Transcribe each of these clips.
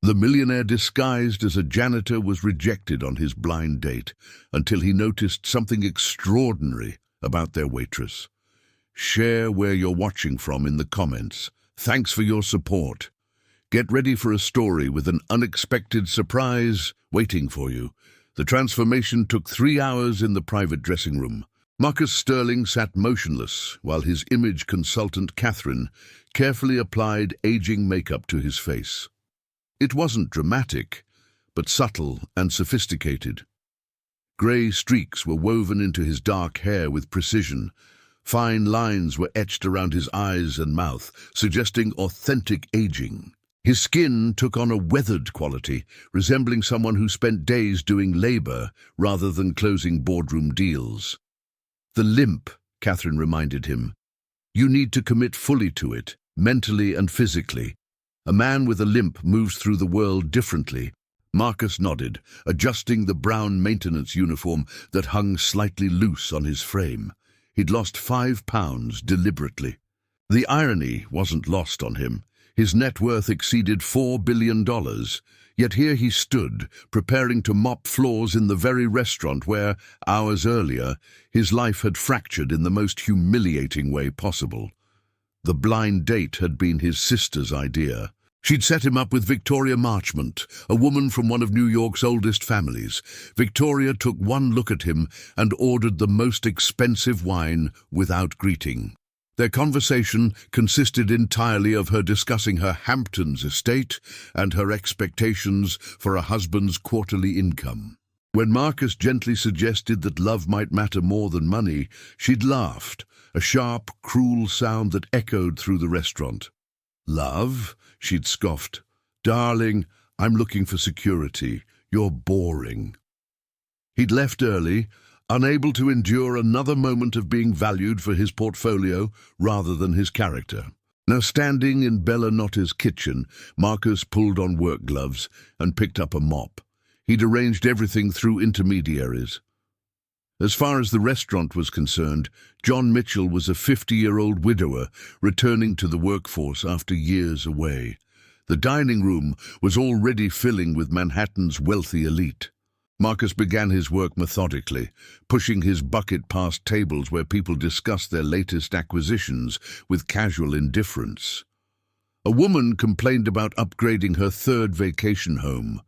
The millionaire disguised as a janitor was rejected on his blind date until he noticed something extraordinary about their waitress. Share where you're watching from in the comments. Thanks for your support. Get ready for a story with an unexpected surprise waiting for you. The transformation took 3 hours in the private dressing room. Marcus Sterling sat motionless while his image consultant, Catherine, carefully applied aging makeup to his face. It wasn't dramatic, but subtle and sophisticated. Grey streaks were woven into his dark hair with precision. Fine lines were etched around his eyes and mouth, suggesting authentic aging. His skin took on a weathered quality, resembling someone who spent days doing labor rather than closing boardroom deals. The limp, Catherine reminded him. You need to commit fully to it, mentally and physically. A man with a limp moves through the world differently. Marcus nodded, adjusting the brown maintenance uniform that hung slightly loose on his frame. He'd lost 5 pounds deliberately. The irony wasn't lost on him. His net worth exceeded $4 billion, yet here he stood, preparing to mop floors in the very restaurant where, hours earlier, his life had fractured in the most humiliating way possible. The blind date had been his sister's idea. She'd set him up with Victoria Marchmont, a woman from one of New York's oldest families. Victoria took one look at him and ordered the most expensive wine without greeting. Their conversation consisted entirely of her discussing her Hamptons estate and her expectations for a husband's quarterly income. When Marcus gently suggested that love might matter more than money, she'd laughed, a sharp, cruel sound that echoed through the restaurant. Love? She'd scoffed. Darling, I'm looking for security. You're boring. He'd left early, unable to endure another moment of being valued for his portfolio rather than his character. Now standing in Bella Notta's kitchen, Marcus pulled on work gloves and picked up a mop. He'd arranged everything through intermediaries. As far as the restaurant was concerned, John Mitchell was a 50-year-old widower returning to the workforce after years away. The dining room was already filling with Manhattan's wealthy elite. Marcus began his work methodically, pushing his bucket past tables where people discussed their latest acquisitions with casual indifference. A woman complained about upgrading her 3rd vacation home.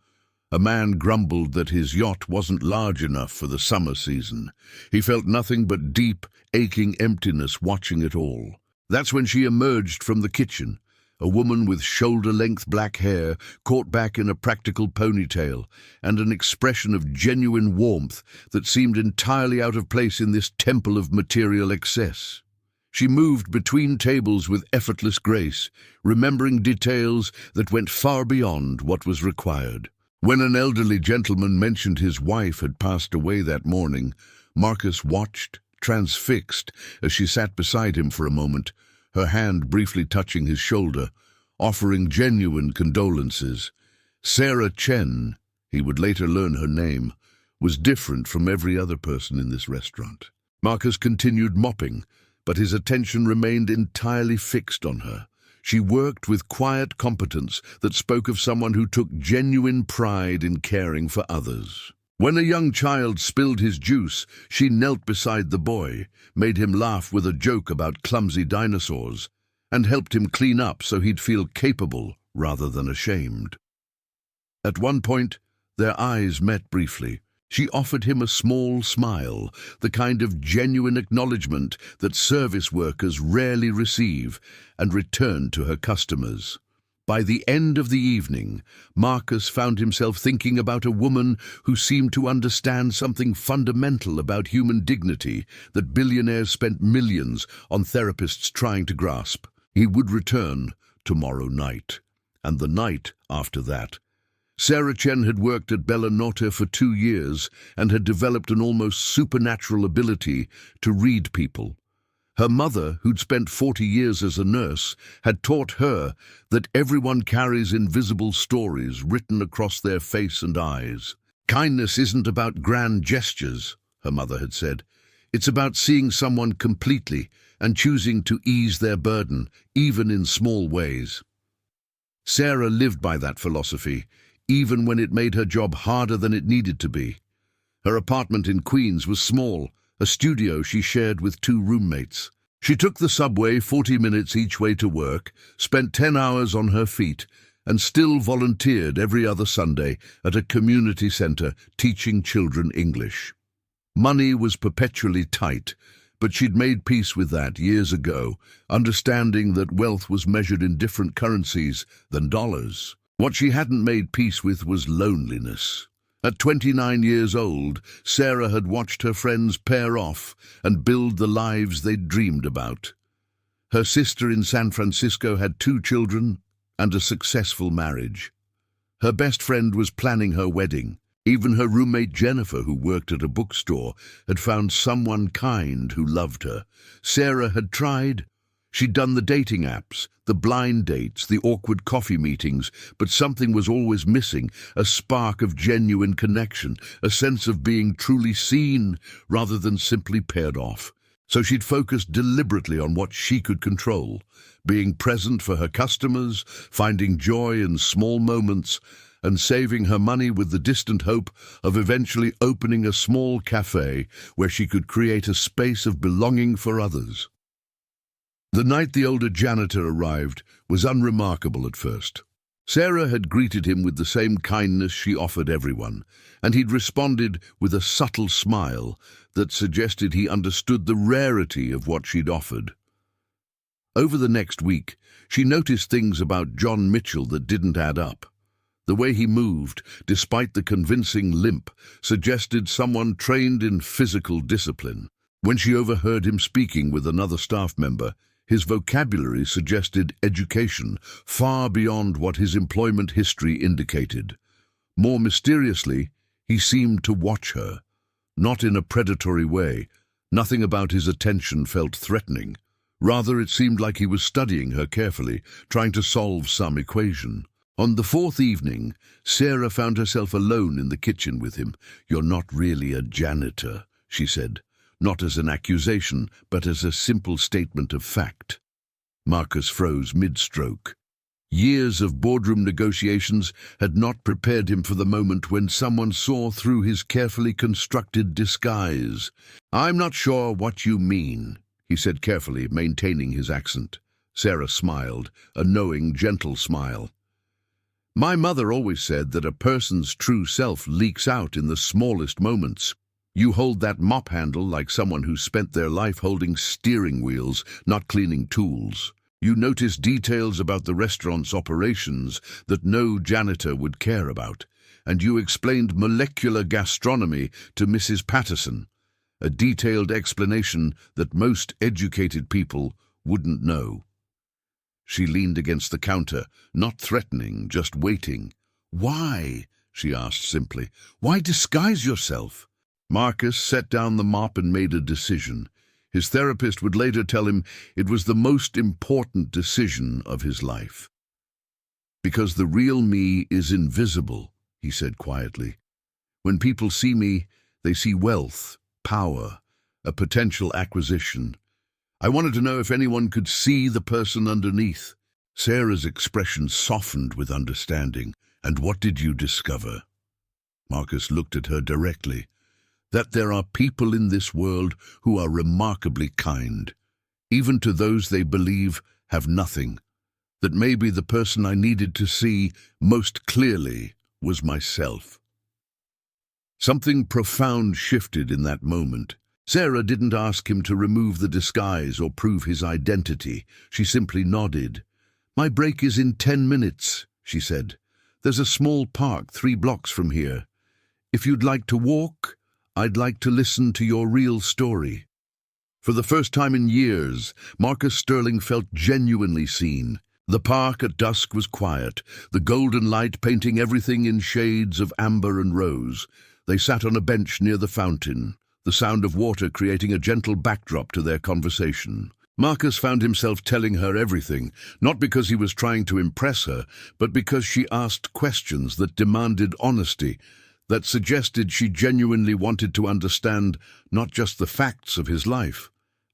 A man grumbled that his yacht wasn't large enough for the summer season. He felt nothing but deep, aching emptiness watching it all. That's when she emerged from the kitchen, a woman with shoulder-length black hair caught back in a practical ponytail and an expression of genuine warmth that seemed entirely out of place in this temple of material excess. She moved between tables with effortless grace, remembering details that went far beyond what was required. When an elderly gentleman mentioned his wife had passed away that morning, Marcus watched, transfixed, as she sat beside him for a moment, her hand briefly touching his shoulder, offering genuine condolences. Sarah Chen, he would later learn her name, was different from every other person in this restaurant. Marcus continued mopping, but his attention remained entirely fixed on her. She worked with quiet competence that spoke of someone who took genuine pride in caring for others. When a young child spilled his juice, she knelt beside the boy, made him laugh with a joke about clumsy dinosaurs, and helped him clean up so he'd feel capable rather than ashamed. At one point, their eyes met briefly. She offered him a small smile, the kind of genuine acknowledgement that service workers rarely receive, and returned to her customers. By the end of the evening, Marcus found himself thinking about a woman who seemed to understand something fundamental about human dignity that billionaires spent millions on therapists trying to grasp. He would return tomorrow night, and the night after that. Sarah Chen had worked at Bella Notte for 2 years and had developed an almost supernatural ability to read people. Her mother, who'd spent 40 years as a nurse, had taught her that everyone carries invisible stories written across their face and eyes. Kindness isn't about grand gestures, her mother had said. It's about seeing someone completely and choosing to ease their burden, even in small ways. Sarah lived by that philosophy, even when it made her job harder than it needed to be. Her apartment in Queens was small, a studio she shared with 2 roommates. She took the subway 40 minutes each way to work, spent 10 hours on her feet, and still volunteered every other Sunday at a community center teaching children English. Money was perpetually tight, but she'd made peace with that years ago, understanding that wealth was measured in different currencies than dollars. What she hadn't made peace with was loneliness. At 29 years old, Sarah had watched her friends pair off and build the lives they'd dreamed about. Her sister in San Francisco had 2 children and a successful marriage. Her best friend was planning her wedding. Even her roommate Jennifer, who worked at a bookstore, had found someone kind who loved her. Sarah had tried. She'd done the dating apps, the blind dates, the awkward coffee meetings, but something was always missing, a spark of genuine connection, a sense of being truly seen rather than simply paired off. So she'd focused deliberately on what she could control, being present for her customers, finding joy in small moments, and saving her money with the distant hope of eventually opening a small cafe where she could create a space of belonging for others. The night the older janitor arrived was unremarkable at first. Sarah had greeted him with the same kindness she offered everyone, and he'd responded with a subtle smile that suggested he understood the rarity of what she'd offered. Over the next week, she noticed things about John Mitchell that didn't add up. The way he moved, despite the convincing limp, suggested someone trained in physical discipline. When she overheard him speaking with another staff member, his vocabulary suggested education far beyond what his employment history indicated. More mysteriously, he seemed to watch her, not in a predatory way. Nothing about his attention felt threatening. Rather, it seemed like he was studying her carefully, trying to solve some equation. On the 4th evening, Sarah found herself alone in the kitchen with him. "You're not really a janitor," she said, not as an accusation, but as a simple statement of fact. Marcus froze mid-stroke. Years of boardroom negotiations had not prepared him for the moment when someone saw through his carefully constructed disguise. "I'm not sure what you mean," he said carefully, maintaining his accent. Sarah smiled, a knowing, gentle smile. "My mother always said that a person's true self leaks out in the smallest moments. You hold that mop handle like someone who spent their life holding steering wheels, not cleaning tools. You notice details about the restaurant's operations that no janitor would care about. And you explained molecular gastronomy to Mrs. Patterson, a detailed explanation that most educated people wouldn't know." She leaned against the counter, not threatening, just waiting. "Why?" she asked simply. "Why disguise yourself?" Marcus set down the mop and made a decision. His therapist would later tell him it was the most important decision of his life. "Because the real me is invisible," he said quietly. "When people see me, they see wealth, power, a potential acquisition. I wanted to know if anyone could see the person underneath." Sarah's expression softened with understanding. "And what did you discover?" Marcus looked at her directly. "That there are people in this world who are remarkably kind, even to those they believe have nothing. That maybe the person I needed to see most clearly was myself." Something profound shifted in that moment. Sarah didn't ask him to remove the disguise or prove his identity. She simply nodded. "My break is in 10 minutes, she said. "There's a small park 3 blocks from here. If you'd like to walk, I'd like to listen to your real story." For the first time in years, Marcus Sterling felt genuinely seen. The park at dusk was quiet, the golden light painting everything in shades of amber and rose. They sat on a bench near the fountain, the sound of water creating a gentle backdrop to their conversation. Marcus found himself telling her everything, not because he was trying to impress her, but because she asked questions that demanded honesty, that suggested she genuinely wanted to understand not just the facts of his life,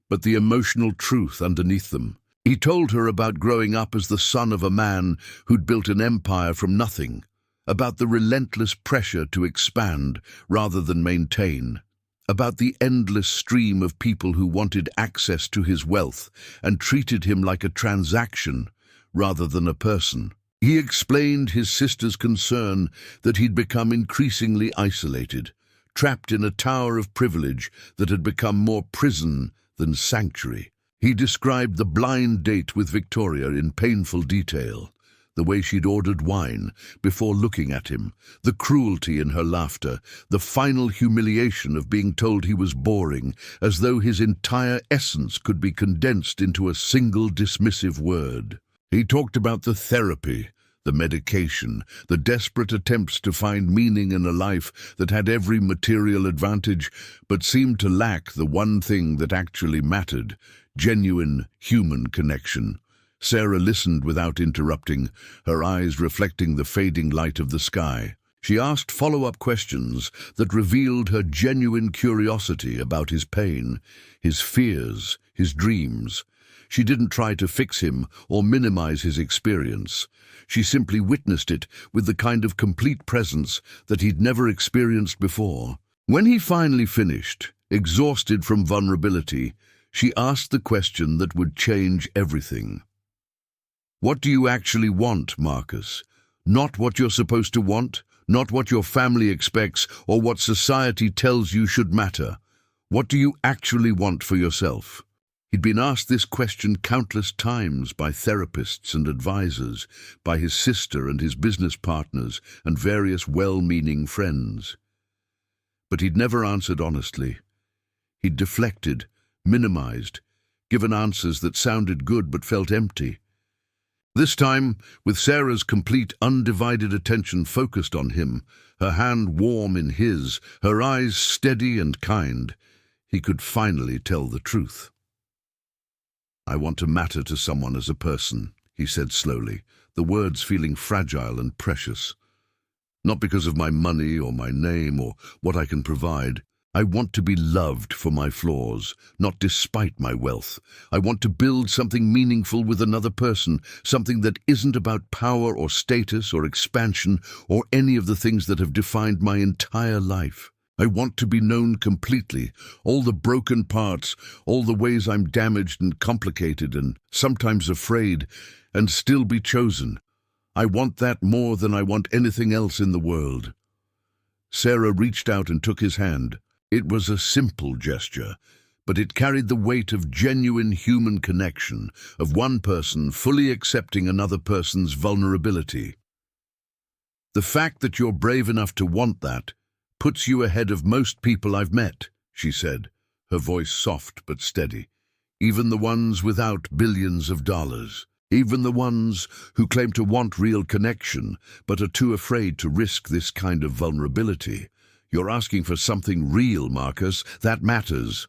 but the emotional truth underneath them. He told her about growing up as the son of a man who'd built an empire from nothing, about the relentless pressure to expand rather than maintain, about the endless stream of people who wanted access to his wealth and treated him like a transaction rather than a person. He explained his sister's concern that he'd become increasingly isolated, trapped in a tower of privilege that had become more prison than sanctuary. He described the blind date with Victoria in painful detail, the way she'd ordered wine before looking at him, the cruelty in her laughter, the final humiliation of being told he was boring, as though his entire essence could be condensed into a single dismissive word. He talked about the therapy, the medication, the desperate attempts to find meaning in a life that had every material advantage but seemed to lack the one thing that actually mattered: genuine human connection. Sarah listened without interrupting, her eyes reflecting the fading light of the sky. She asked follow-up questions that revealed her genuine curiosity about his pain, his fears, his dreams. She didn't try to fix him or minimize his experience. She simply witnessed it with the kind of complete presence that he'd never experienced before. When he finally finished, exhausted from vulnerability, she asked the question that would change everything. What do you actually want, Marcus? Not what you're supposed to want, not what your family expects or what society tells you should matter. What do you actually want for yourself? He'd been asked this question countless times by therapists and advisors, by his sister and his business partners and various well-meaning friends. But he'd never answered honestly. He'd deflected, minimized, given answers that sounded good but felt empty. This time, with Sarah's complete, undivided attention focused on him, her hand warm in his, her eyes steady and kind, he could finally tell the truth. "I want to matter to someone as a person," he said slowly, the words feeling fragile and precious. "Not because of my money or my name or what I can provide. I want to be loved for my flaws, not despite my wealth. I want to build something meaningful with another person, something that isn't about power or status or expansion or any of the things that have defined my entire life. I want to be known completely, all the broken parts, all the ways I'm damaged and complicated and sometimes afraid, and still be chosen. I want that more than I want anything else in the world." Sarah reached out and took his hand. It was a simple gesture, but it carried the weight of genuine human connection, of one person fully accepting another person's vulnerability. "The fact that you're brave enough to want that puts you ahead of most people I've met," she said, her voice soft but steady. "Even the ones without billions of dollars. Even the ones who claim to want real connection, but are too afraid to risk this kind of vulnerability. You're asking for something real, Marcus. That matters."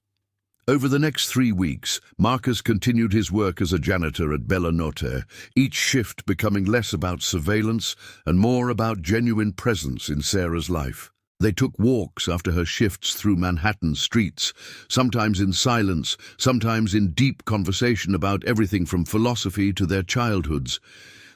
Over the next 3 weeks, Marcus continued his work as a janitor at Millionaire, each shift becoming less about surveillance and more about genuine presence in Sarah's life. They took walks after her shifts through Manhattan's streets, sometimes in silence, sometimes in deep conversation about everything from philosophy to their childhoods.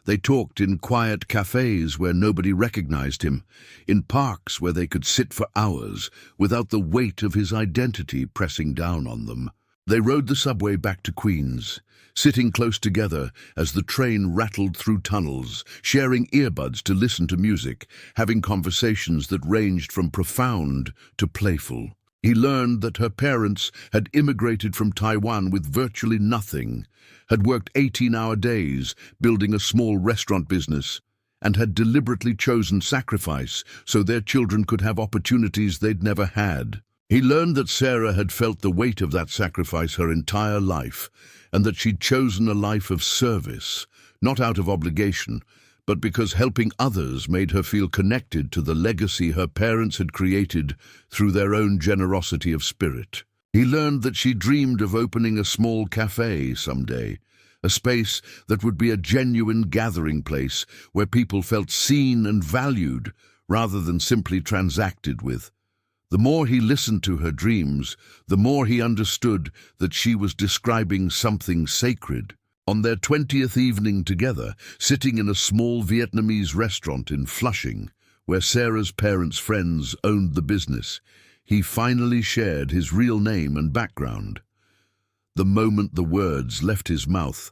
They talked in quiet cafes where nobody recognized him, in parks where they could sit for hours without the weight of his identity pressing down on them. They rode the subway back to Queens, sitting close together as the train rattled through tunnels, sharing earbuds to listen to music, having conversations that ranged from profound to playful. He learned that her parents had immigrated from Taiwan with virtually nothing, had worked 18-hour days building a small restaurant business, and had deliberately chosen sacrifice so their children could have opportunities they'd never had. He learned that Sarah had felt the weight of that sacrifice her entire life, and that she'd chosen a life of service, not out of obligation, but because helping others made her feel connected to the legacy her parents had created through their own generosity of spirit. He learned that she dreamed of opening a small cafe someday, a space that would be a genuine gathering place where people felt seen and valued rather than simply transacted with. The more he listened to her dreams, the more he understood that she was describing something sacred. On their 20th evening together, sitting in a small Vietnamese restaurant in Flushing, where Sarah's parents' friends owned the business, he finally shared his real name and background. The moment the words left his mouth,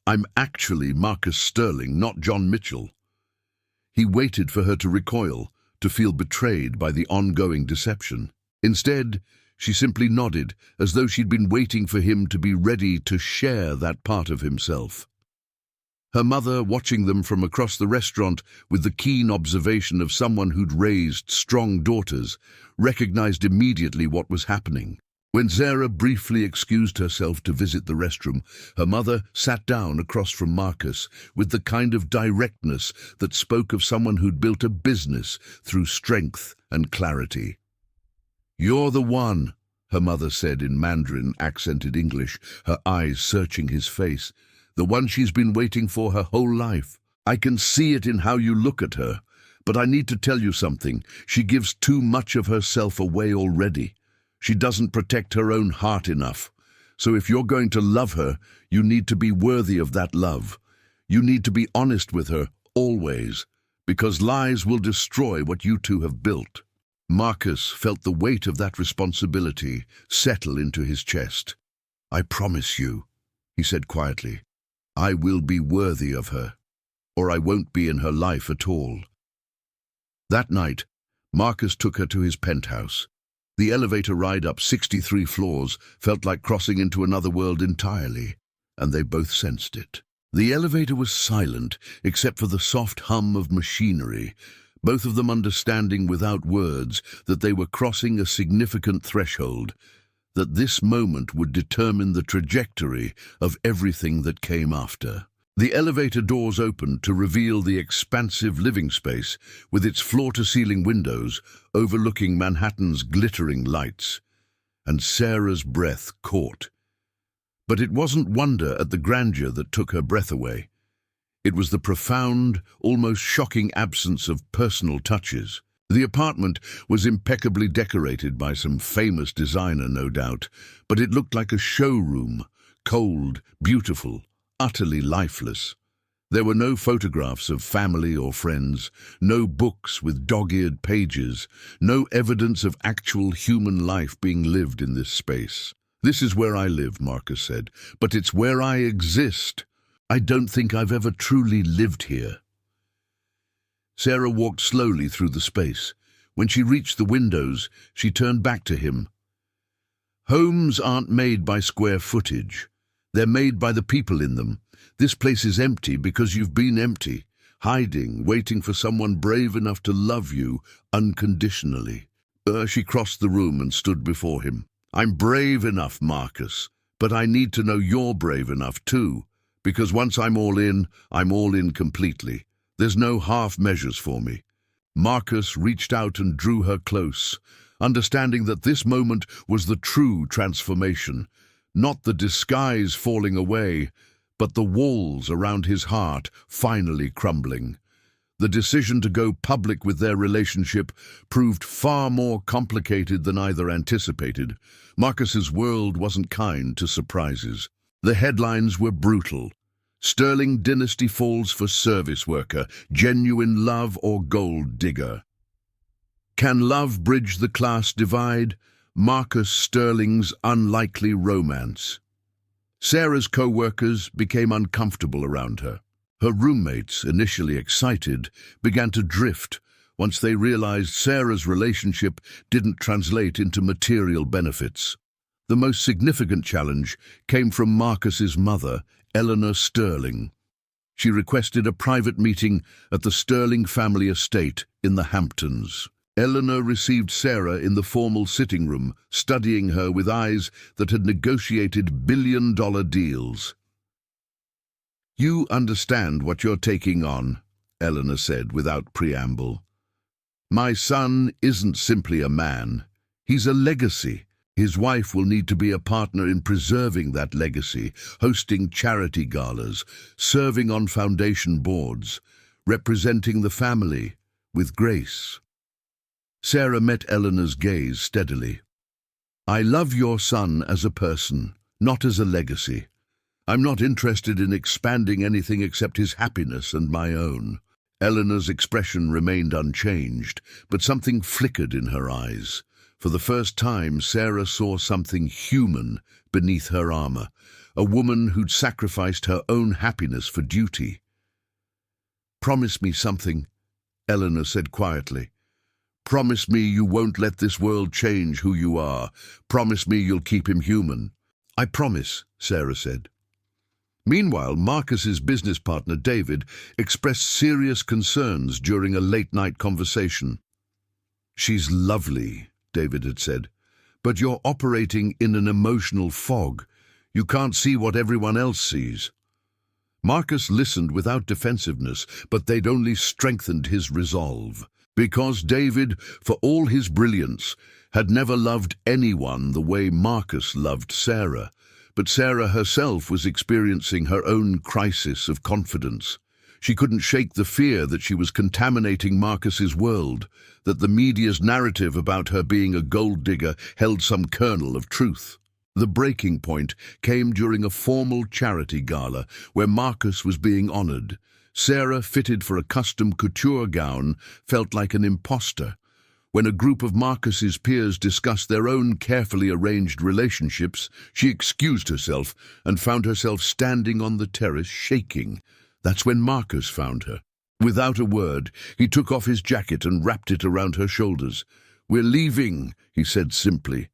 "I'm actually Marcus Sterling, not John Mitchell." He waited for her to recoil, to feel betrayed by the ongoing deception. Instead, she simply nodded, as though she'd been waiting for him to be ready to share that part of himself. Her mother, watching them from across the restaurant with the keen observation of someone who'd raised strong daughters, recognized immediately what was happening. When Sarah briefly excused herself to visit the restroom, her mother sat down across from Marcus with the kind of directness that spoke of someone who'd built a business through strength and clarity. "You're the one," her mother said in Mandarin accented English, her eyes searching his face. "The one she's been waiting for her whole life. I can see it in how you look at her. But I need to tell you something. She gives too much of herself away already. She doesn't protect her own heart enough. So if you're going to love her, you need to be worthy of that love. You need to be honest with her, always, because lies will destroy what you two have built." Marcus felt the weight of that responsibility settle into his chest. "I promise you," he said quietly, "I will be worthy of her, or I won't be in her life at all." That night, Marcus took her to his penthouse. The elevator ride up 63 floors felt like crossing into another world entirely, and they both sensed it. The elevator was silent, except for the soft hum of machinery, both of them understanding without words that they were crossing a significant threshold, that this moment would determine the trajectory of everything that came after. The elevator doors opened to reveal the expansive living space with its floor-to-ceiling windows overlooking Manhattan's glittering lights, and Sarah's breath caught. But it wasn't wonder at the grandeur that took her breath away. It was the profound, almost shocking absence of personal touches. The apartment was impeccably decorated by some famous designer, no doubt, but it looked like a showroom, cold, beautiful, utterly lifeless. There were no photographs of family or friends, no books with dog-eared pages, no evidence of actual human life being lived in this space. "This is where I live," Marcus said, "but it's where I exist. I don't think I've ever truly lived here." Sarah walked slowly through the space. When she reached the windows, she turned back to him. "Homes aren't made by square footage. They're made by the people in them. This place is empty because you've been empty, hiding, waiting for someone brave enough to love you unconditionally." She crossed the room and stood before him. "I'm brave enough, Marcus, but I need to know you're brave enough too, because once I'm all in completely. There's no half measures for me." Marcus reached out and drew her close, understanding that this moment was the true transformation, not the disguise falling away, but the walls around his heart finally crumbling. The decision to go public with their relationship proved far more complicated than either anticipated. Marcus's world wasn't kind to surprises. The headlines were brutal. "Sterling dynasty falls for service worker, genuine love or gold digger." "Can love bridge the class divide? Marcus Sterling's unlikely romance." Sarah's co-workers became uncomfortable around her. Her roommates, initially excited, began to drift once they realized Sarah's relationship didn't translate into material benefits. The most significant challenge came from Marcus's mother, Eleanor Sterling. She requested a private meeting at the Sterling family estate in the Hamptons. Eleanor received Sarah in the formal sitting room, studying her with eyes that had negotiated billion-dollar deals. "You understand what you're taking on," Eleanor said without preamble. "My son isn't simply a man. He's a legacy. His wife will need to be a partner in preserving that legacy, hosting charity galas, serving on foundation boards, representing the family with grace." Sarah met Eleanor's gaze steadily. "I love your son as a person, not as a legacy. I'm not interested in expanding anything except his happiness and my own." Eleanor's expression remained unchanged, but something flickered in her eyes. For the first time, Sarah saw something human beneath her armor, a woman who'd sacrificed her own happiness for duty. "Promise me something," Eleanor said quietly. "Promise me you won't let this world change who you are. Promise me you'll keep him human." "I promise," Sarah said. Meanwhile, Marcus's business partner, David, expressed serious concerns during a late-night conversation. "She's lovely," David had said, "but you're operating in an emotional fog. You can't see what everyone else sees." Marcus listened without defensiveness, but they'd only strengthened his resolve. Because David, for all his brilliance, had never loved anyone the way Marcus loved Sarah. But Sarah herself was experiencing her own crisis of confidence. She couldn't shake the fear that she was contaminating Marcus's world, that the media's narrative about her being a gold digger held some kernel of truth. The breaking point came during a formal charity gala where Marcus was being honored. Sarah, fitted for a custom couture gown, felt like an imposter. When a group of Marcus's peers discussed their own carefully arranged relationships, she excused herself and found herself standing on the terrace shaking. That's when Marcus found her. Without a word, he took off his jacket and wrapped it around her shoulders. "We're leaving," he said simply.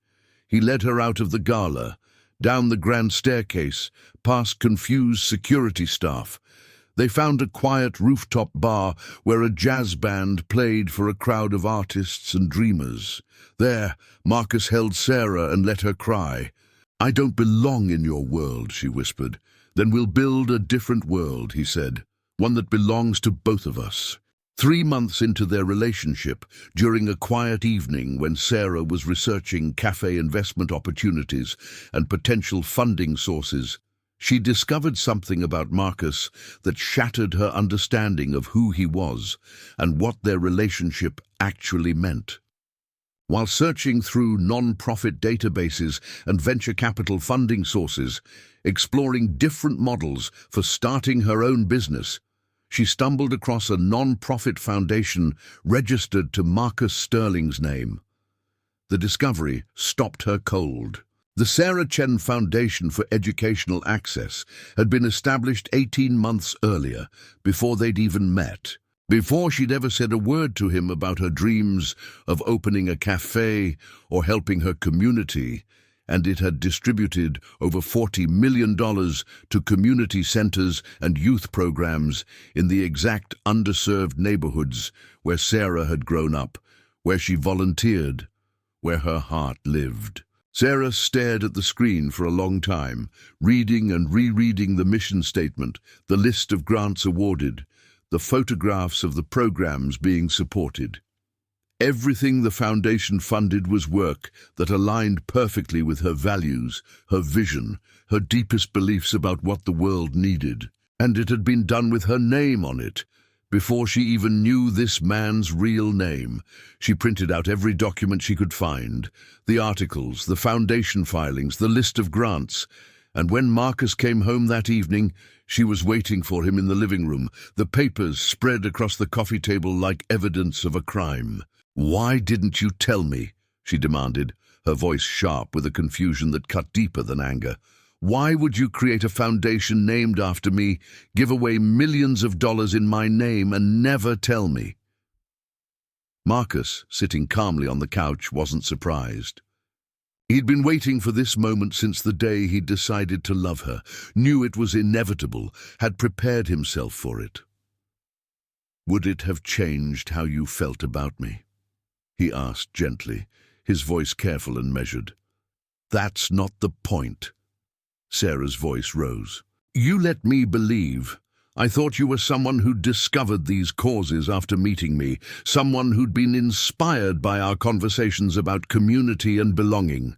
He led her out of the gala, down the grand staircase, past confused security staff. They found a quiet rooftop bar where a jazz band played for a crowd of artists and dreamers. There, Marcus held Sarah and let her cry. "I don't belong in your world," she whispered. "Then we'll build a different world," he said, "one that belongs to both of us." 3 months into their relationship, during a quiet evening when Sarah was researching cafe investment opportunities and potential funding sources, she discovered something about Marcus that shattered her understanding of who he was and what their relationship actually meant. While searching through non-profit databases and venture capital funding sources, exploring different models for starting her own business, she stumbled across a non-profit foundation registered to Marcus Sterling's name. The discovery stopped her cold. The Sarah Chen Foundation for Educational Access had been established 18 months earlier, before they'd even met. Before she'd ever said a word to him about her dreams of opening a cafe or helping her community, and it had distributed over $40 million to community centers and youth programs in the exact underserved neighborhoods where Sarah had grown up, where she volunteered, where her heart lived. Sarah stared at the screen for a long time, reading and rereading the mission statement, the list of grants awarded, the photographs of the programs being supported. Everything the foundation funded was work that aligned perfectly with her values, her vision, her deepest beliefs about what the world needed. And it had been done with her name on it. Before she even knew this man's real name, she printed out every document she could find, the articles, the foundation filings, the list of grants. And when Marcus came home that evening, she was waiting for him in the living room, the papers spread across the coffee table like evidence of a crime. "Why didn't you tell me?" she demanded, her voice sharp with a confusion that cut deeper than anger. "Why would you create a foundation named after me, give away millions of dollars in my name, and never tell me?" Marcus, sitting calmly on the couch, wasn't surprised. He'd been waiting for this moment since the day he'd decided to love her, knew it was inevitable, had prepared himself for it. "Would it have changed how you felt about me?" he asked gently, his voice careful and measured. "That's not the point." Sarah's voice rose. "You let me believe. I thought you were someone who'd discovered these causes after meeting me, someone who'd been inspired by our conversations about community and belonging.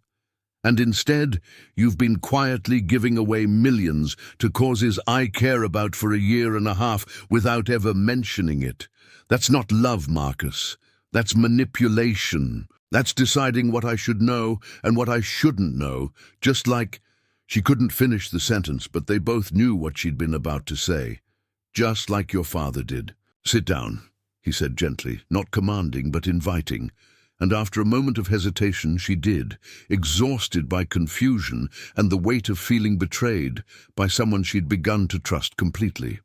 And instead, you've been quietly giving away millions to causes I care about for a year and a half without ever mentioning it. That's not love, Marcus. That's manipulation. That's deciding what I should know and what I shouldn't know, just like..." She couldn't finish the sentence, but they both knew what she'd been about to say. Just like your father did. Sit down, he said gently, not commanding but inviting. And after a moment of hesitation, she did, exhausted by confusion and the weight of feeling betrayed by someone she'd begun to trust completely.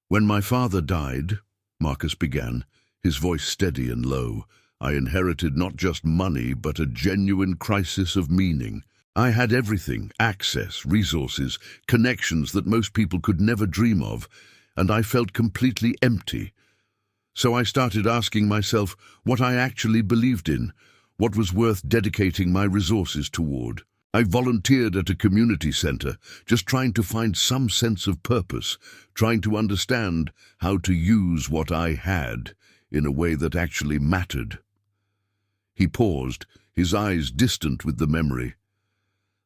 When my father died, Marcus began, his voice steady and low, I inherited not just money, but a genuine crisis of meaning. I had everything, access, resources, connections that most people could never dream of, and I felt completely empty. So I started asking myself what I actually believed in, what was worth dedicating my resources toward. I volunteered at a community center, just trying to find some sense of purpose, trying to understand how to use what I had in a way that actually mattered. He paused, his eyes distant with the memory.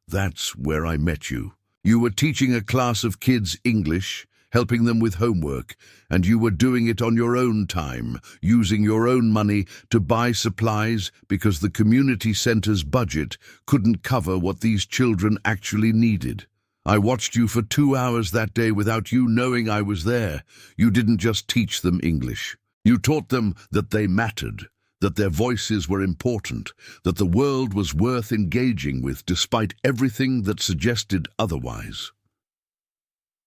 That's where I met you. You were teaching a class of kids English, helping them with homework, and you were doing it on your own time, using your own money to buy supplies because the community center's budget couldn't cover what these children actually needed. I watched you for 2 hours that day without you knowing I was there. You didn't just teach them English. You taught them that they mattered, that their voices were important, that the world was worth engaging with despite everything that suggested otherwise.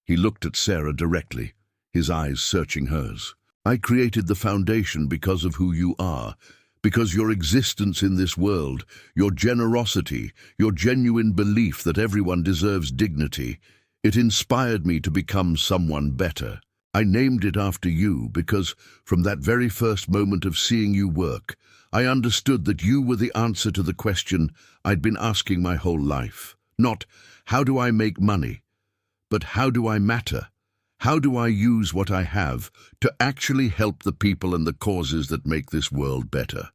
He looked at Sarah directly, his eyes searching hers. I created the foundation because of who you are, because your existence in this world, your generosity, your genuine belief that everyone deserves dignity, it inspired me to become someone better. I named it after you because, from that very first moment of seeing you work, I understood that you were the answer to the question I'd been asking my whole life. Not, how do I make money? But how do I matter? How do I use what I have to actually help the people and the causes that make this world better?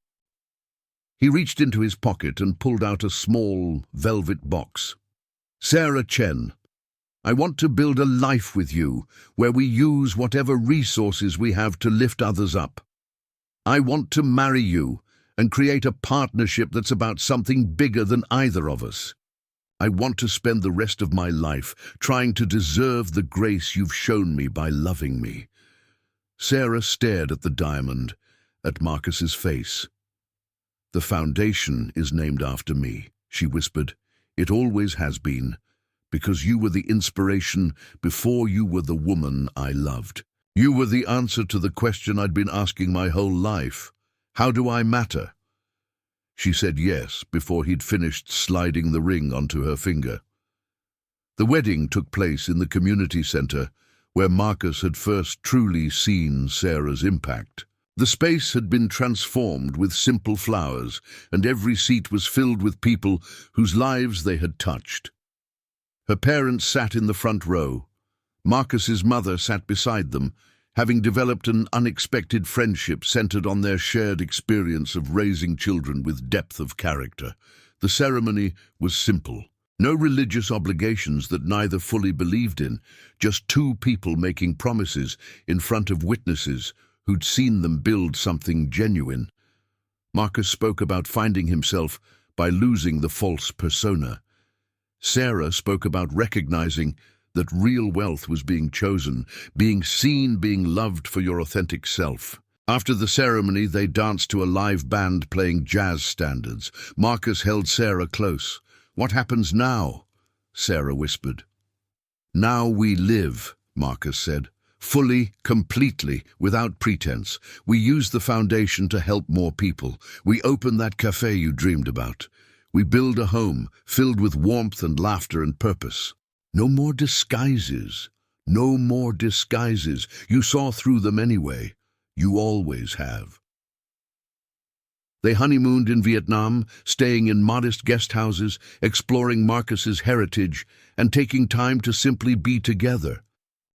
He reached into his pocket and pulled out a small velvet box. Sarah Chen, I want to build a life with you where we use whatever resources we have to lift others up. I want to marry you and create a partnership that's about something bigger than either of us. I want to spend the rest of my life trying to deserve the grace you've shown me by loving me. Sarah stared at the diamond, at Marcus's face. The foundation is named after me, she whispered. It always has been, because you were the inspiration before you were the woman I loved. You were the answer to the question I'd been asking my whole life. How do I matter? She said yes before he'd finished sliding the ring onto her finger. The wedding took place in the community center, where Marcus had first truly seen Sarah's impact. The space had been transformed with simple flowers, and every seat was filled with people whose lives they had touched. Her parents sat in the front row. Marcus's mother sat beside them, having developed an unexpected friendship centered on their shared experience of raising children with depth of character. The ceremony was simple. No religious obligations that neither fully believed in, just two people making promises in front of witnesses who'd seen them build something genuine. Marcus spoke about finding himself by losing the false persona. Sarah spoke about recognizing that real wealth was being chosen, being seen, being loved for your authentic self. After the ceremony, they danced to a live band playing jazz standards. Marcus held Sarah close. What happens now? Sarah whispered. Now we live, Marcus said. Fully, completely, without pretense. We use the foundation to help more people. We open that cafe you dreamed about. We build a home filled with warmth and laughter and purpose. No more disguises. No more disguises. You saw through them anyway. You always have. They honeymooned in Vietnam, staying in modest guest houses, exploring Marcus's heritage, and taking time to simply be together.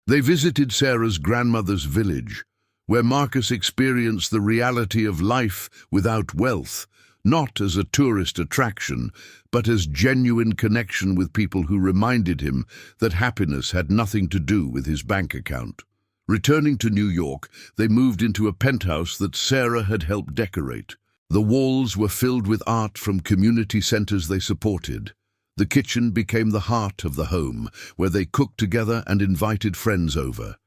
They visited Sarah's grandmother's village, where Marcus experienced the reality of life without wealth, not as a tourist attraction, but as genuine connection with people who reminded him that happiness had nothing to do with his bank account. Returning to New York, they moved into a penthouse that Sarah had helped decorate. The walls were filled with art from community centers they supported. The kitchen became the heart of the home, where they cooked together and invited friends over.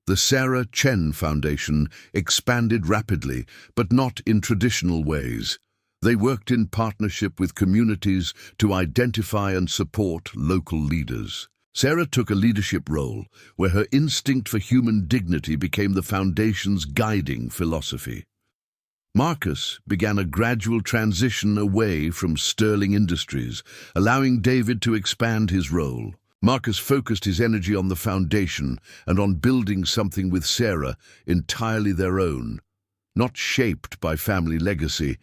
The Sarah Chen Foundation expanded rapidly, but not in traditional ways. They worked in partnership with communities to identify and support local leaders. Sarah took a leadership role, where her instinct for human dignity became the foundation's guiding philosophy. Marcus began a gradual transition away from Sterling Industries, allowing David to expand his role. Marcus focused his energy on the foundation and on building something with Sarah entirely their own, not shaped by family legacy,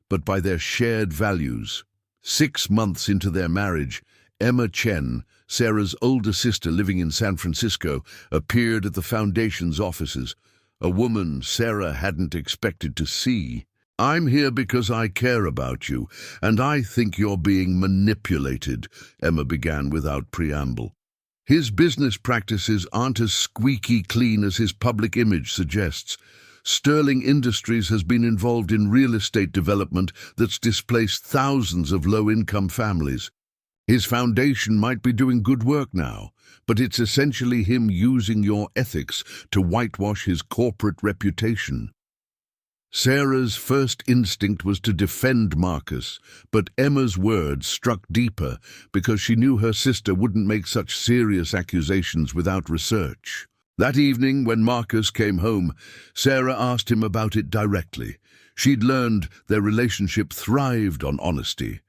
but by their shared values. 6 months into their marriage, Emma Chen, Sarah's older sister living in San Francisco, appeared at the foundation's offices, a woman Sarah hadn't expected to see. "I'm here because I care about you, and I think you're being manipulated," Emma began without preamble. "His business practices aren't as squeaky clean as his public image suggests. Sterling Industries has been involved in real estate development that's displaced thousands of low-income families. His foundation might be doing good work now, but it's essentially him using your ethics to whitewash his corporate reputation." Sarah's first instinct was to defend Marcus, but Emma's words struck deeper because she knew her sister wouldn't make such serious accusations without research. That evening, when Marcus came home, Sarah asked him about it directly. She'd learned their relationship thrived on honesty.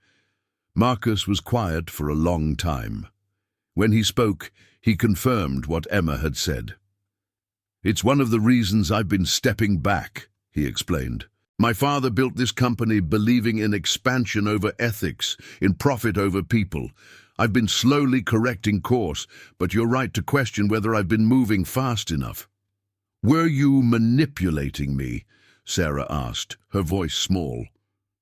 Marcus was quiet for a long time. When he spoke, he confirmed what Emma had said. "It's one of the reasons I've been stepping back," he explained. "My father built this company believing in expansion over ethics, in profit over people. I've been slowly correcting course, but you're right to question whether I've been moving fast enough." "Were you manipulating me?" Sarah asked, her voice small.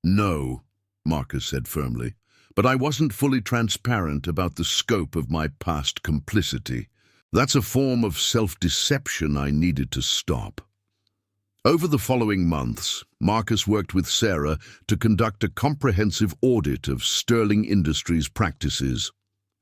"No," Marcus said firmly, "but I wasn't fully transparent about the scope of my past complicity. That's a form of self-deception I needed to stop." Over the following months, Marcus worked with Sarah to conduct a comprehensive audit of Sterling Industries' practices.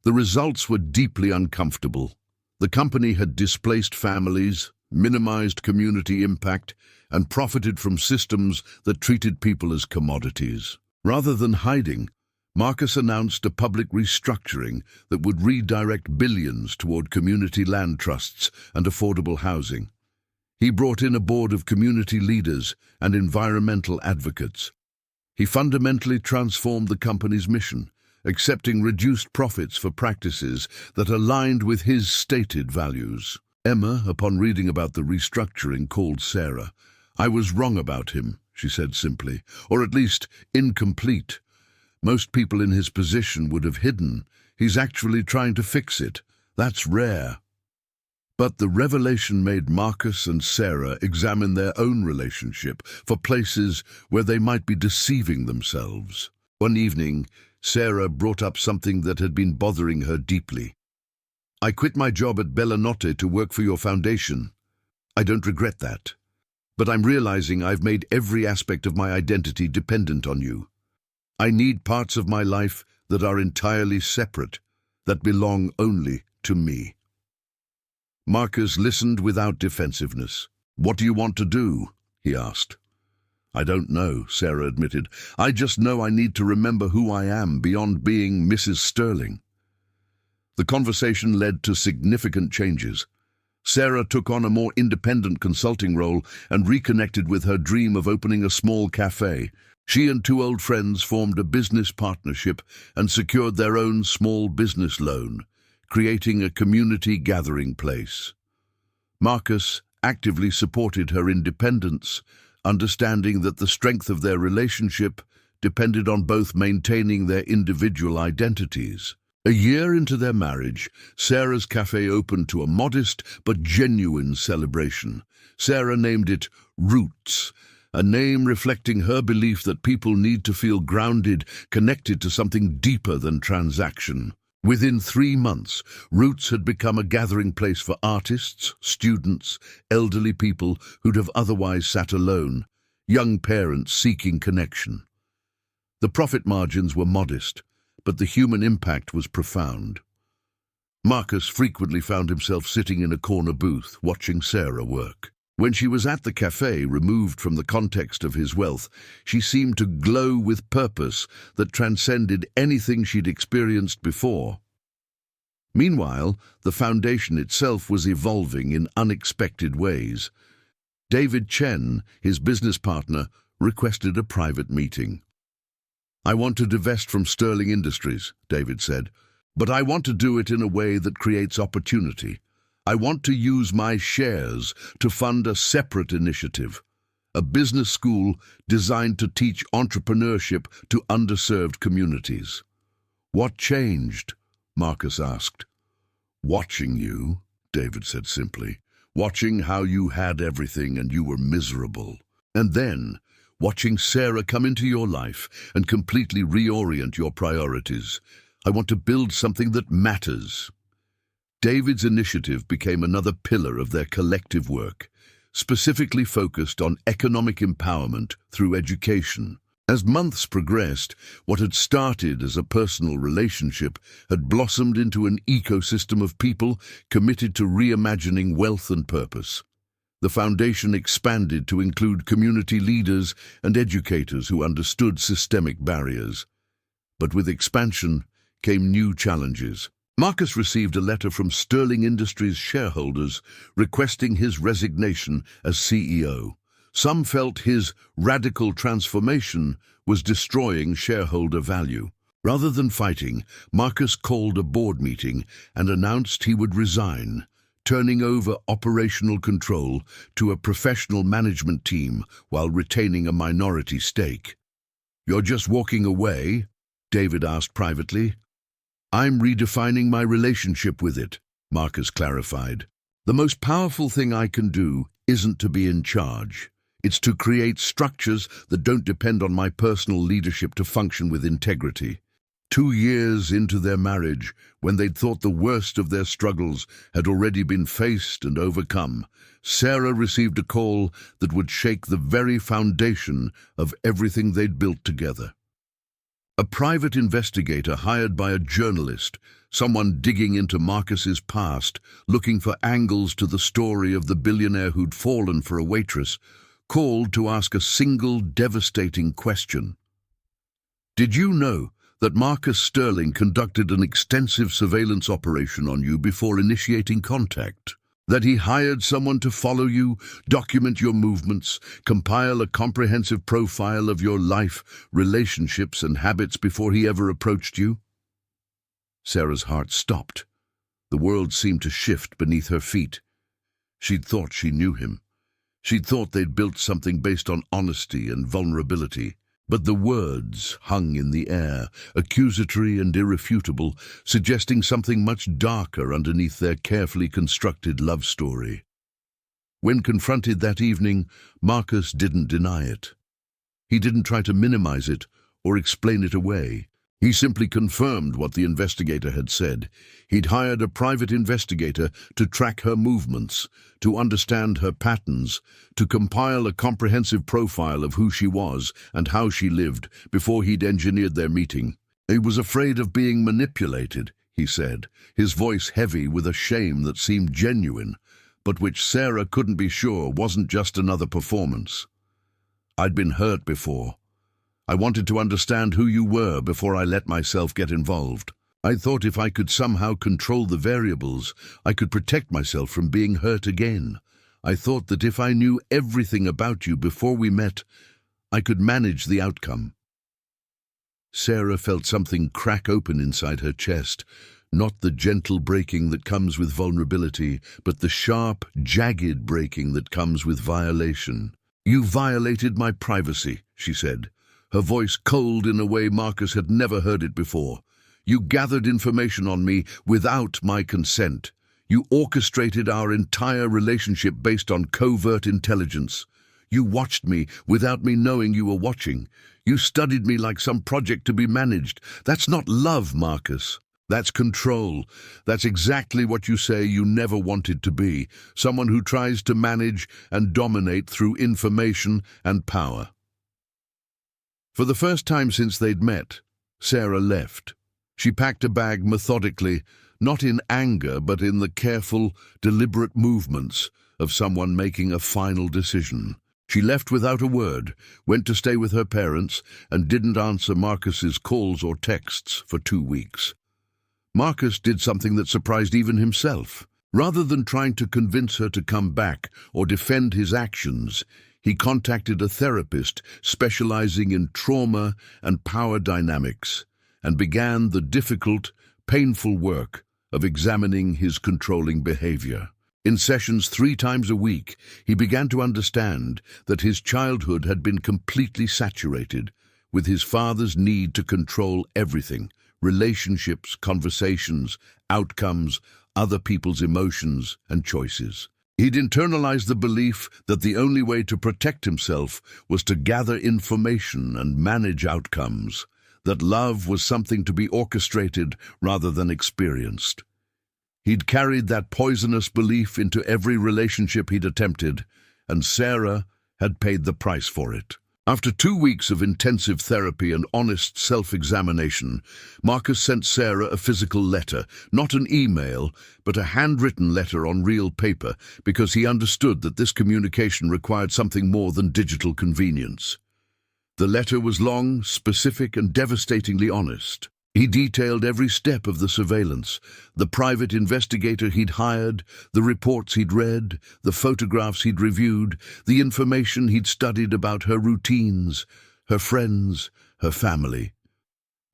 The results were deeply uncomfortable. The company had displaced families, minimized community impact, and profited from systems that treated people as commodities. Rather than hiding, Marcus announced a public restructuring that would redirect billions toward community land trusts and affordable housing. He brought in a board of community leaders and environmental advocates. He fundamentally transformed the company's mission, accepting reduced profits for practices that aligned with his stated values. Emma, upon reading about the restructuring, called Sarah. "I was wrong about him," she said simply, "or at least incomplete. Most people in his position would have hidden. He's actually trying to fix it. That's rare." But the revelation made Marcus and Sarah examine their own relationship for places where they might be deceiving themselves. One evening, Sarah brought up something that had been bothering her deeply. "I quit my job at Bellanotte to work for your foundation. I don't regret that. But I'm realizing I've made every aspect of my identity dependent on you. I need parts of my life that are entirely separate, that belong only to me." Marcus listened without defensiveness. "What do you want to do?" he asked. "I don't know," Sarah admitted. "I just know I need to remember who I am beyond being Mrs. Sterling." The conversation led to significant changes. Sarah took on a more independent consulting role and reconnected with her dream of opening a small cafe. She and 2 old friends formed a business partnership and secured their own small business loan, creating a community gathering place. Marcus actively supported her independence, understanding that the strength of their relationship depended on both maintaining their individual identities. A year into their marriage, Sarah's cafe opened to a modest but genuine celebration. Sarah named it Roots, a name reflecting her belief that people need to feel grounded, connected to something deeper than transaction. Within 3 months, Roots had become a gathering place for artists, students, elderly people who'd have otherwise sat alone, young parents seeking connection. The profit margins were modest, but the human impact was profound. Marcus frequently found himself sitting in a corner booth, watching Sarah work. When she was at the cafe, removed from the context of his wealth, she seemed to glow with purpose that transcended anything she'd experienced before. Meanwhile, the foundation itself was evolving in unexpected ways. David Chen, his business partner, requested a private meeting. "I want to divest from Sterling Industries," David said, "but I want to do it in a way that creates opportunity. I want to use my shares to fund a separate initiative, a business school designed to teach entrepreneurship to underserved communities." "What changed?" Marcus asked. "Watching you," David said simply. "Watching how you had everything and you were miserable. And then, watching Sarah come into your life and completely reorient your priorities. I want to build something that matters." David's initiative became another pillar of their collective work, specifically focused on economic empowerment through education. As months progressed, what had started as a personal relationship had blossomed into an ecosystem of people committed to reimagining wealth and purpose. The foundation expanded to include community leaders and educators who understood systemic barriers. But with expansion came new challenges. Marcus received a letter from Sterling Industries shareholders requesting his resignation as CEO. Some felt his radical transformation was destroying shareholder value. Rather than fighting, Marcus called a board meeting and announced he would resign, turning over operational control to a professional management team while retaining a minority stake. "You're just walking away?" David asked privately. "I'm redefining my relationship with it," Marcus clarified. "The most powerful thing I can do isn't to be in charge. It's to create structures that don't depend on my personal leadership to function with integrity." 2 years into their marriage, when they'd thought the worst of their struggles had already been faced and overcome, Sarah received a call that would shake the very foundation of everything they'd built together. A private investigator hired by a journalist, someone digging into Marcus's past, looking for angles to the story of the billionaire who'd fallen for a waitress, called to ask a single devastating question. "Did you know that Marcus Sterling conducted an extensive surveillance operation on you before initiating contact? That he hired someone to follow you, document your movements, compile a comprehensive profile of your life, relationships, and habits before he ever approached you?" Sarah's heart stopped. The world seemed to shift beneath her feet. She'd thought she knew him. She'd thought they'd built something based on honesty and vulnerability. But the words hung in the air, accusatory and irrefutable, suggesting something much darker underneath their carefully constructed love story. When confronted that evening, Marcus didn't deny it. He didn't try to minimize it or explain it away. He simply confirmed what the investigator had said. He'd hired a private investigator to track her movements, to understand her patterns, to compile a comprehensive profile of who she was and how she lived before he'd engineered their meeting. He was afraid of being manipulated, he said, his voice heavy with a shame that seemed genuine, but which Sarah couldn't be sure wasn't just another performance. "I'd been hurt before. I wanted to understand who you were before I let myself get involved. I thought if I could somehow control the variables, I could protect myself from being hurt again. I thought that if I knew everything about you before we met, I could manage the outcome." Sarah felt something crack open inside her chest, not the gentle breaking that comes with vulnerability, but the sharp, jagged breaking that comes with violation. "You violated my privacy," she said, her voice cold in a way Marcus had never heard it before. "You gathered information on me without my consent. You orchestrated our entire relationship based on covert intelligence. You watched me without me knowing you were watching. You studied me like some project to be managed. That's not love, Marcus. That's control. That's exactly what you say you never wanted to be, someone who tries to manage and dominate through information and power." For the first time since they'd met, Sarah left. She packed a bag methodically, not in anger but in the careful, deliberate movements of someone making a final decision. She left without a word, went to stay with her parents, and didn't answer Marcus's calls or texts for 2 weeks. Marcus did something that surprised even himself. Rather than trying to convince her to come back or defend his actions, he contacted a therapist specializing in trauma and power dynamics and began the difficult, painful work of examining his controlling behavior. In sessions 3 times a week, he began to understand that his childhood had been completely saturated with his father's need to control everything: relationships, conversations, outcomes, other people's emotions and choices. He'd internalized the belief that the only way to protect himself was to gather information and manage outcomes, that love was something to be orchestrated rather than experienced. He'd carried that poisonous belief into every relationship he'd attempted, and Sarah had paid the price for it. After 2 weeks of intensive therapy and honest self-examination, Marcus sent Sarah a physical letter, not an email, but a handwritten letter on real paper, because he understood that this communication required something more than digital convenience. The letter was long, specific, and devastatingly honest. He detailed every step of the surveillance, the private investigator he'd hired, the reports he'd read, the photographs he'd reviewed, the information he'd studied about her routines, her friends, her family.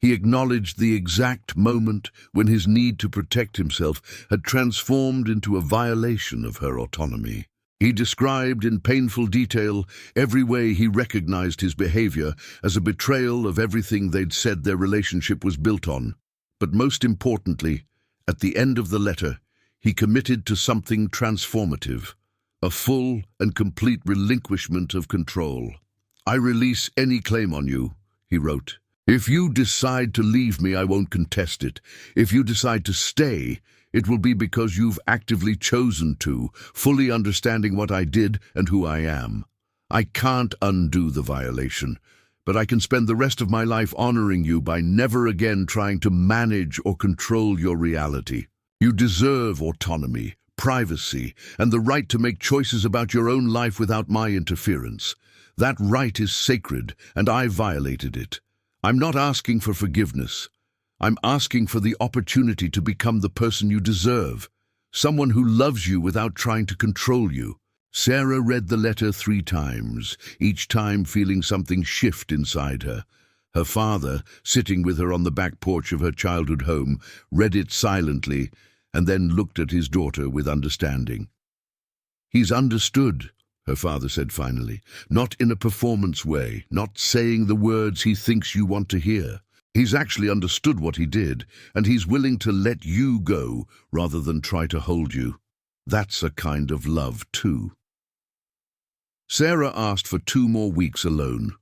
He acknowledged the exact moment when his need to protect himself had transformed into a violation of her autonomy. He described in painful detail every way he recognized his behavior as a betrayal of everything they'd said their relationship was built on. But most importantly, at the end of the letter, he committed to something transformative: a full and complete relinquishment of control. "I release any claim on you," he wrote. "If you decide to leave me, I won't contest it. If you decide to stay, it will be because you've actively chosen to, fully understanding what I did and who I am. I can't undo the violation, but I can spend the rest of my life honoring you by never again trying to manage or control your reality. You deserve autonomy, privacy, and the right to make choices about your own life without my interference. That right is sacred, and I violated it. I'm not asking for forgiveness. I'm asking for the opportunity to become the person you deserve, someone who loves you without trying to control you." Sarah read the letter 3 times, each time feeling something shift inside her. Her father, sitting with her on the back porch of her childhood home, read it silently and then looked at his daughter with understanding. "He's understood," her father said finally, "not in a performance way, not saying the words he thinks you want to hear. He's actually understood what he did, and he's willing to let you go rather than try to hold you. That's a kind of love, too." Sarah asked for 2 more weeks alone.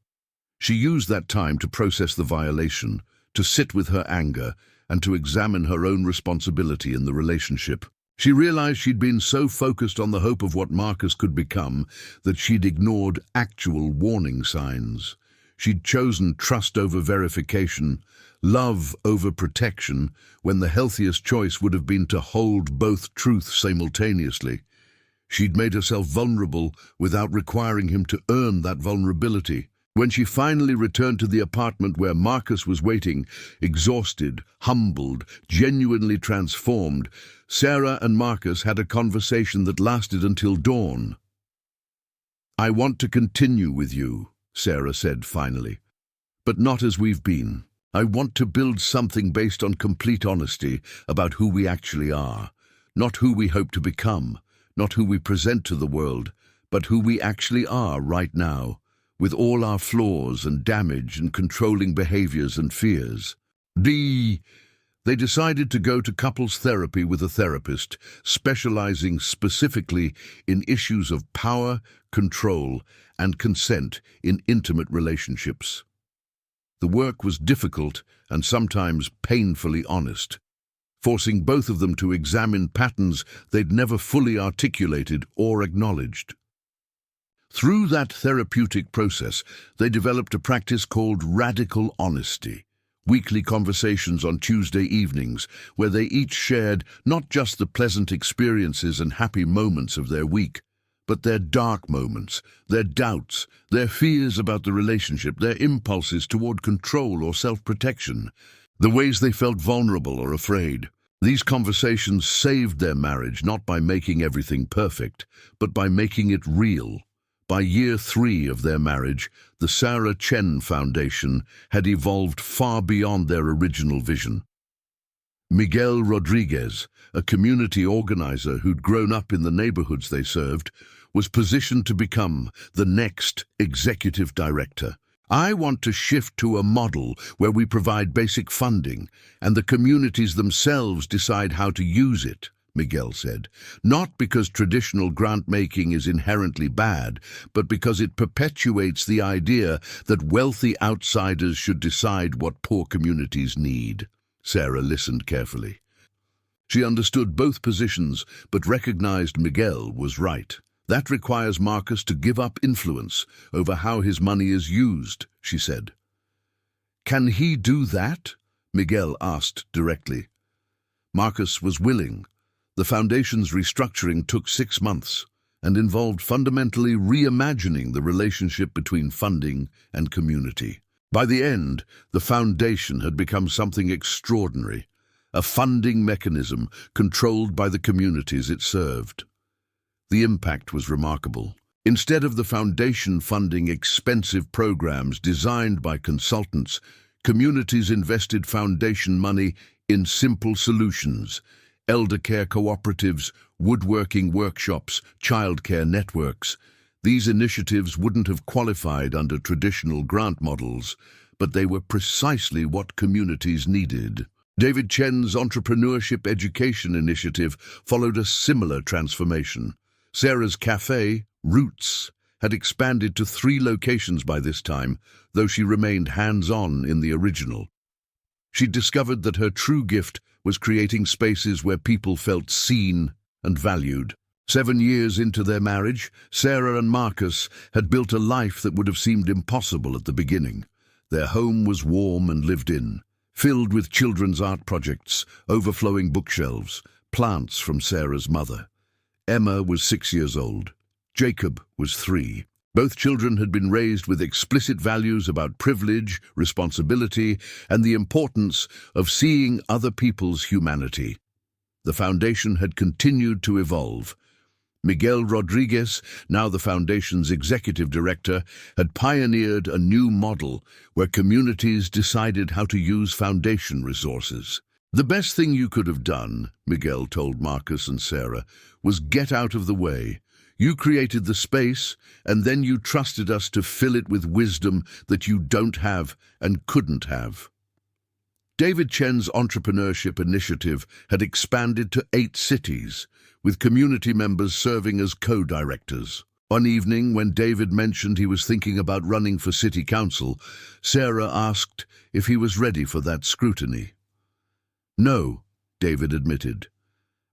She used that time to process the violation, to sit with her anger, and to examine her own responsibility in the relationship. She realized she'd been so focused on the hope of what Marcus could become that she'd ignored actual warning signs. She'd chosen trust over verification, love over protection, when the healthiest choice would have been to hold both truths simultaneously. She'd made herself vulnerable without requiring him to earn that vulnerability. When she finally returned to the apartment where Marcus was waiting, exhausted, humbled, genuinely transformed, Sarah and Marcus had a conversation that lasted until dawn. "I want to continue with you," Sarah said finally, "but not as we've been. I want to build something based on complete honesty about who we actually are, not who we hope to become, not who we present to the world, but who we actually are right now, with all our flaws and damage and controlling behaviors and fears." They decided to go to couples therapy with a therapist, specializing specifically in issues of power, control, and consent in intimate relationships. The work was difficult and sometimes painfully honest, forcing both of them to examine patterns they'd never fully articulated or acknowledged. Through that therapeutic process, they developed a practice called radical honesty, weekly conversations on Tuesday evenings, where they each shared not just the pleasant experiences and happy moments of their week, but their dark moments, their doubts, their fears about the relationship, their impulses toward control or self-protection, the ways they felt vulnerable or afraid. These conversations saved their marriage not by making everything perfect, but by making it real. By year 3 of their marriage, the Sarah Chen Foundation had evolved far beyond their original vision. Miguel Rodriguez, a community organizer who'd grown up in the neighborhoods they served, was positioned to become the next executive director. "I want to shift to a model where we provide basic funding and the communities themselves decide how to use it," Miguel said. "Not because traditional grant-making is inherently bad, but because it perpetuates the idea that wealthy outsiders should decide what poor communities need." Sarah listened carefully. She understood both positions, but recognized Miguel was right. "That requires Marcus to give up influence over how his money is used," she said. "Can he do that?" Miguel asked directly. Marcus was willing. The foundation's restructuring took 6 months and involved fundamentally reimagining the relationship between funding and community. By the end, the foundation had become something extraordinary, a funding mechanism controlled by the communities it served. The impact was remarkable. Instead of the foundation funding expensive programs designed by consultants, communities invested foundation money in simple solutions: elder care cooperatives, woodworking workshops, childcare networks. These initiatives wouldn't have qualified under traditional grant models, but they were precisely what communities needed. David Chen's entrepreneurship education initiative followed a similar transformation. Sarah's cafe, Roots, had expanded to 3 locations by this time, though she remained hands-on in the original. She discovered that her true gift was creating spaces where people felt seen and valued. 7 years into their marriage, Sarah and Marcus had built a life that would have seemed impossible at the beginning. Their home was warm and lived in, filled with children's art projects, overflowing bookshelves, plants from Sarah's mother. Emma was 6 years old. Jacob was 3. Both children had been raised with explicit values about privilege, responsibility, and the importance of seeing other people's humanity. The foundation had continued to evolve. Miguel Rodriguez, now the foundation's executive director, had pioneered a new model where communities decided how to use foundation resources. "The best thing you could have done," Miguel told Marcus and Sarah, "was get out of the way. You created the space, and then you trusted us to fill it with wisdom that you don't have and couldn't have." David Chen's entrepreneurship initiative had expanded to 8 cities, with community members serving as co-directors. One evening, when David mentioned he was thinking about running for city council, Sarah asked if he was ready for that scrutiny. "No," David admitted,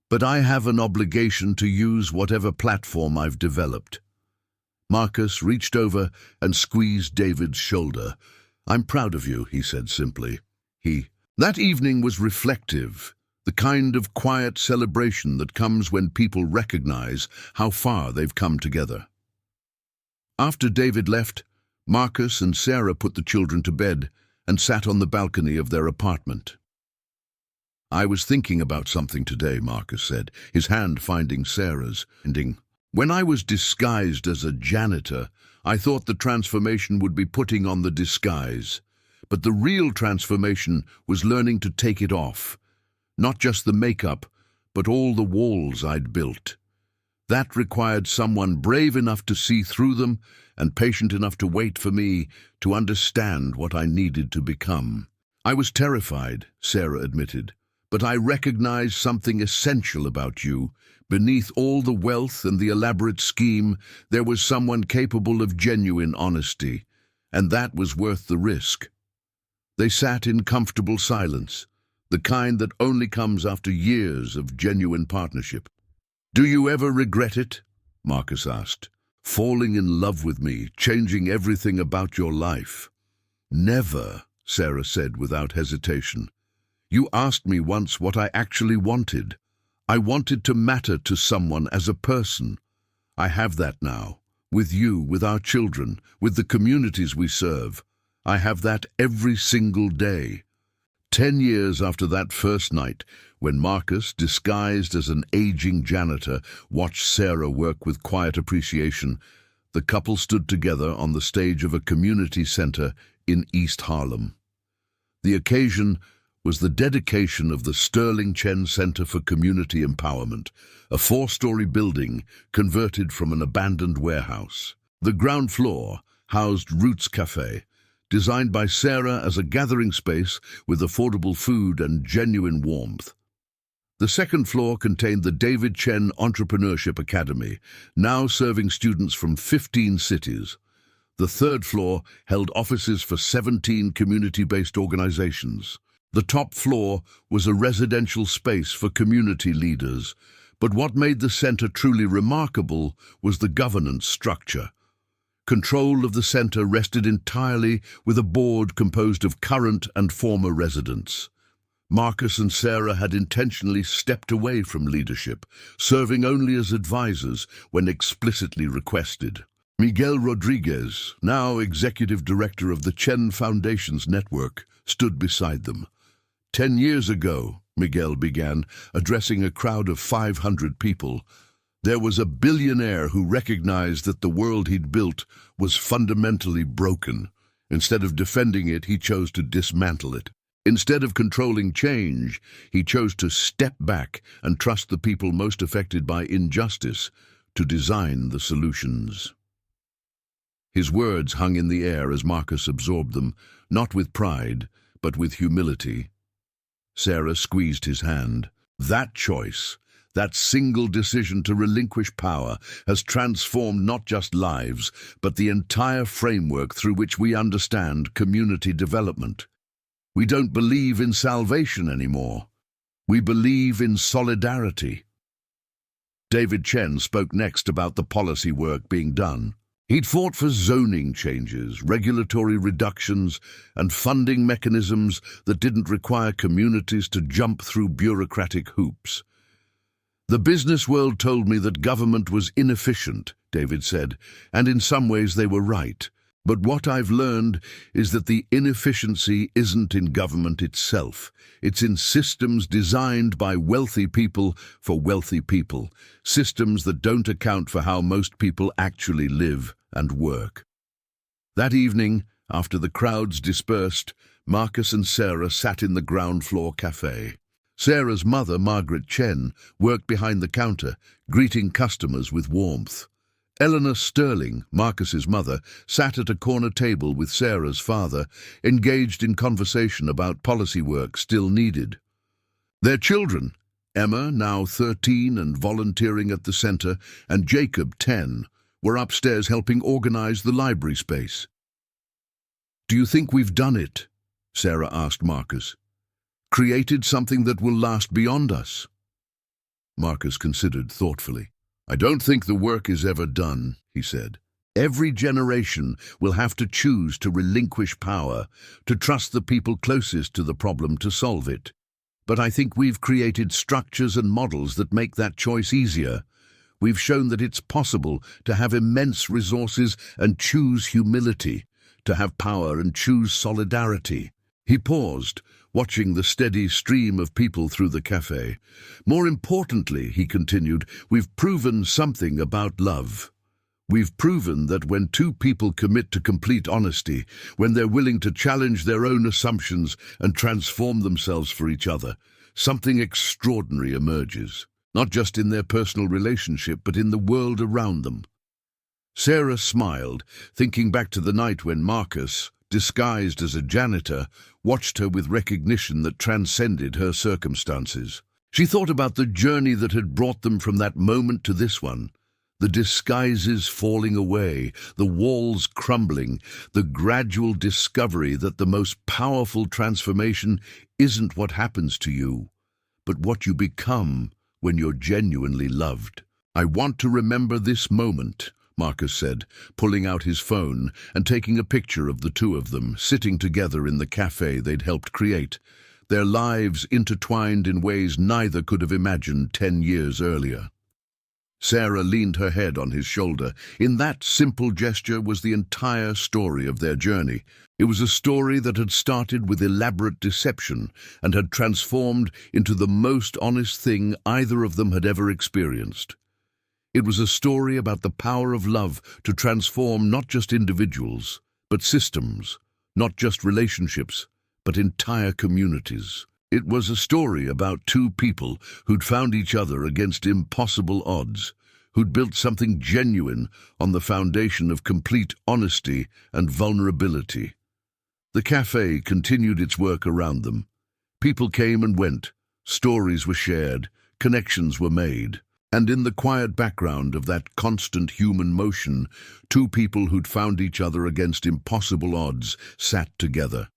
"but I have an obligation to use whatever platform I've developed." Marcus reached over and squeezed David's shoulder. "I'm proud of you," he said simply. That evening was reflective, the kind of quiet celebration that comes when people recognize how far they've come together. After David left, Marcus and Sarah put the children to bed and sat on the balcony of their apartment. "I was thinking about something today," Marcus said, his hand finding Sarah's. "When I was disguised as a janitor, I thought the transformation would be putting on the disguise. But the real transformation was learning to take it off. Not just the makeup, but all the walls I'd built. That required someone brave enough to see through them and patient enough to wait for me to understand what I needed to become." "I was terrified," Sarah admitted, "but I recognized something essential about you. Beneath all the wealth and the elaborate scheme, there was someone capable of genuine honesty, and that was worth the risk." They sat in comfortable silence, the kind that only comes after years of genuine partnership. "Do you ever regret it?" Marcus asked. "Falling in love with me, changing everything about your life?" "Never," Sarah said without hesitation. "You asked me once what I actually wanted. I wanted to matter to someone as a person. I have that now, with you, with our children, with the communities we serve. I have that every single day." 10 years after that first night, when Marcus, disguised as an aging janitor, watched Sarah work with quiet appreciation, the couple stood together on the stage of a community center in East Harlem. The occasion was the dedication of the Sterling Chen Center for Community Empowerment, a 4-story building converted from an abandoned warehouse. The ground floor housed Roots Cafe, designed by Sarah as a gathering space with affordable food and genuine warmth. The second floor contained the David Chen Entrepreneurship Academy, now serving students from 15 cities. The third floor held offices for 17 community-based organizations. The top floor was a residential space for community leaders, but what made the center truly remarkable was the governance structure. Control of the center rested entirely with a board composed of current and former residents. Marcus and Sarah had intentionally stepped away from leadership, serving only as advisors when explicitly requested. Miguel Rodriguez, now executive director of the Chen Foundation's network, stood beside them. 10 years ago, Miguel began, addressing a crowd of 500 people, there was a billionaire who recognized that the world he'd built was fundamentally broken. Instead of defending it, he chose to dismantle it. Instead of controlling change, he chose to step back and trust the people most affected by injustice to design the solutions. His words hung in the air as Marcus absorbed them, not with pride, but with humility. Sarah squeezed his hand. That choice, that single decision to relinquish power, has transformed not just lives, but the entire framework through which we understand community development. We don't believe in salvation anymore. We believe in solidarity. David Chen spoke next about the policy work being done. He'd fought for zoning changes, regulatory reductions, and funding mechanisms that didn't require communities to jump through bureaucratic hoops. "The business world told me that government was inefficient," David said, "and in some ways they were right. But what I've learned is that the inefficiency isn't in government itself. It's in systems designed by wealthy people for wealthy people, systems that don't account for how most people actually live and work." That evening, after the crowds dispersed, Marcus and Sarah sat in the ground floor cafe. Sarah's mother, Margaret Chen, worked behind the counter, greeting customers with warmth. Eleanor Sterling, Marcus's mother, sat at a corner table with Sarah's father, engaged in conversation about policy work still needed. Their children, Emma, now 13 and volunteering at the center, and Jacob, 10, were upstairs helping organize the library space. "Do you think we've done it?" Sarah asked Marcus. "Created something that will last beyond us?" Marcus considered thoughtfully. "I don't think the work is ever done," he said. "Every generation will have to choose to relinquish power, to trust the people closest to the problem to solve it. But I think we've created structures and models that make that choice easier. We've shown that it's possible to have immense resources and choose humility, to have power and choose solidarity." He paused, watching the steady stream of people through the cafe. "More importantly," he continued, "we've proven something about love. We've proven that when two people commit to complete honesty, when they're willing to challenge their own assumptions and transform themselves for each other, something extraordinary emerges, not just in their personal relationship, but in the world around them." Sarah smiled, thinking back to the night when Marcus, disguised as a janitor, watched her with recognition that transcended her circumstances. She thought about the journey that had brought them from that moment to this one, the disguises falling away, the walls crumbling, the gradual discovery that the most powerful transformation isn't what happens to you, but what you become when you're genuinely loved. "I want to remember this moment," Marcus said, pulling out his phone and taking a picture of the two of them sitting together in the cafe they'd helped create, their lives intertwined in ways neither could have imagined 10 years earlier. Sarah leaned her head on his shoulder. In that simple gesture was the entire story of their journey. It was a story that had started with elaborate deception and had transformed into the most honest thing either of them had ever experienced. It was a story about the power of love to transform not just individuals, but systems, not just relationships, but entire communities. It was a story about two people who'd found each other against impossible odds, who'd built something genuine on the foundation of complete honesty and vulnerability. The cafe continued its work around them. People came and went, stories were shared, connections were made. And in the quiet background of that constant human motion, two people who'd found each other against impossible odds sat together,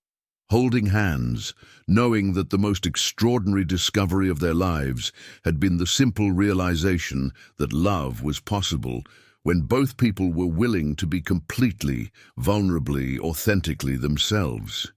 holding hands, knowing that the most extraordinary discovery of their lives had been the simple realization that love was possible when both people were willing to be completely, vulnerably, authentically themselves.